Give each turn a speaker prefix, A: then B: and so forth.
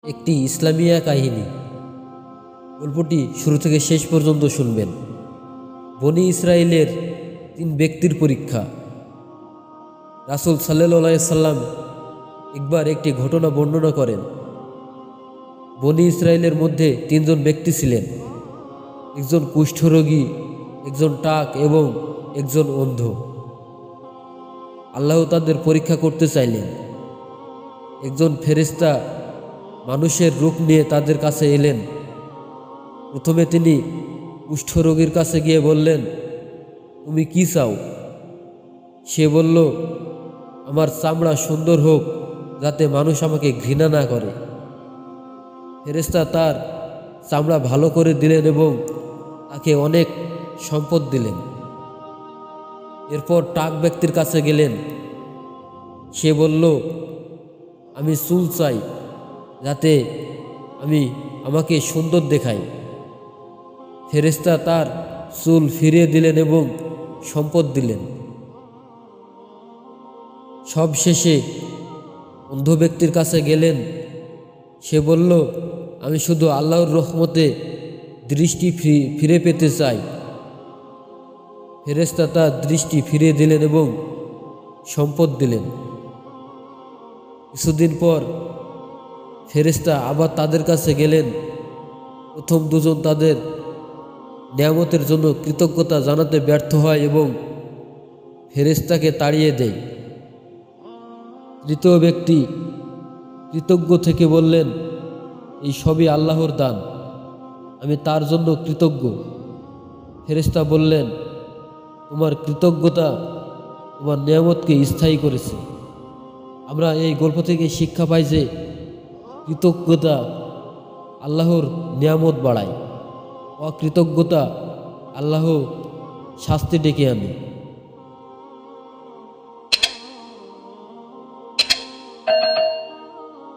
A: একটি ইসলামিয়া কাহিনী। গল্পটি শুরু থেকে শেষ পর্যন্ত শুনবেন। বনি ইসরায়েলের 3 ব্যক্তির পরীক্ষা। রাসূল সাল্লাল্লাহু আলাইহি সাল্লাম একবার একটি ঘটনা বর্ণনা করেন। বনি ইসরায়েলের মধ্যে 3 জন ব্যক্তি ছিলেন, একজন কুষ্ঠরোগী, একজন টাক এবং একজন অন্ধ। আল্লাহ তাদের পরীক্ষা করতে চাইলেন। একজন ফেরেশতা মানুষের রূপ নিয়ে তাদের কাছে এলেন। প্রথমে তিনি কুষ্ঠরোগীর কাছে গিয়ে বললেন, তুমি কি চাও? সে বলল, আমার চামড়া সুন্দর হোক, যাতে মানুষ আমাকে ঘৃণা না করে। ফেরেশতা তার চামড়া ভালো করে দিলেন এবং তাকে অনেক সম্পদ দিলেন। এরপর টাক ব্যক্তির কাছে গেলেন। সে বলল, আমি চুল চাই, যাতে আমাকে সুন্দর দেখায়। ফেরেশতা তার চুল ফিরিয়ে দিলেন এবং সম্পদ দিলেন। সব শেষে অন্ধ ব্যক্তির কাছে গেলেন। সে বলল, আমি শুধু আল্লাহর রহমতে দৃষ্টি ফিরে পেতে চাই। ফেরেশতা তার দৃষ্টি ফিরিয়ে দিলেন এবং সম্পদ দিলেন। কিছুদিন পর ফেরেশতা আবার তাদের কাছে গেলেন। প্রথম দুজন তাদের নিয়ামতের জন্য কৃতজ্ঞতা জানাতে ব্যর্থ হয় এবং ফেরেশতাকে তাড়িয়ে দেয়। তৃতীয় ব্যক্তি কৃতজ্ঞ থেকে বললেন, এই সবই আল্লাহর দান, আমি তার জন্য কৃতজ্ঞ। ফেরেশতা বললেন, তোমার কৃতজ্ঞতা তোমার নিয়ামতকে স্থায়ী করেছে। আমরা এই গল্প থেকে শিক্ষা পাই যে কৃতজ্ঞতা আল্লাহর নিয়ামত বাড়ায়, অকৃতজ্ঞতা আল্লাহ শাস্তি ডেকে আনে।